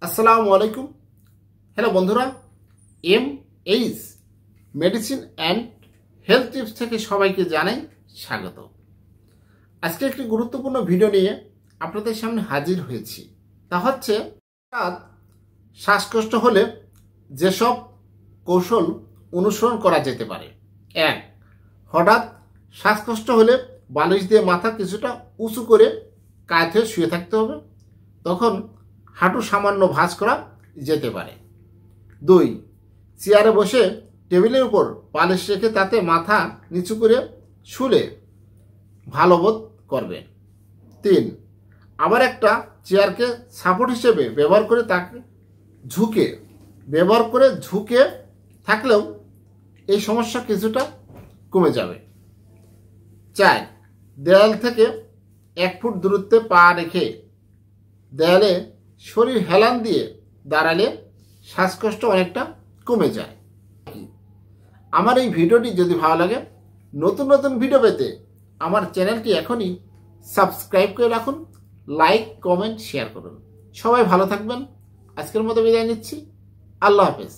আসসালামু আলাইকুম। হ্যালো বন্ধুরা, MH medicine and health tips থেকে সবাইকে জানাই স্বাগত। আজকে একটি গুরুত্বপূর্ণ ভিডিও নিয়ে আপনাদের সামনে হাজির হয়েছি। তা হচ্ছে শ্বাসকষ্ট হলে যেসব কৌশল অনুসরণ করা যেতে পারে। 1. হঠাৎ শ্বাসকষ্ট হলে বালিশ দিয়ে মাথা কিছুটা উঁচু করে কাঁধে শুয়ে থাকতে হবে, তখন হাঁটু সামান্য ভাঁজ করা যেতে পারে। 2. চেয়ারে বসে টেবিলের উপর বালিশ রেখে তাতে মাথা নিচু করে শুলে ভালো বোধ করবে। 3. আবার একটা চেয়ারকে সাপোর্ট হিসেবে ব্যবহার করে তাকে ঝুঁকে থাকলেও এই সমস্যা কিছুটা কমে যাবে। 4. দেয়াল থেকে 1 ফুট দূরত্বে পা রেখে দেয়ালে শরীর হেলান দিয়ে দাঁড়ালে শ্বাসকষ্ট অনেকটা কমে যায়। আমার এই ভিডিওটি যদি ভালো লাগে, নতুন নতুন ভিডিও পেতে আমার চ্যানেলটি এখনই সাবস্ক্রাইব করে রাখুন, লাইক কমেন্ট শেয়ার করুন। সবাই ভালো থাকবেন। আজকের মতো বিদায় নিচ্ছি। আল্লাহ হাফেজ।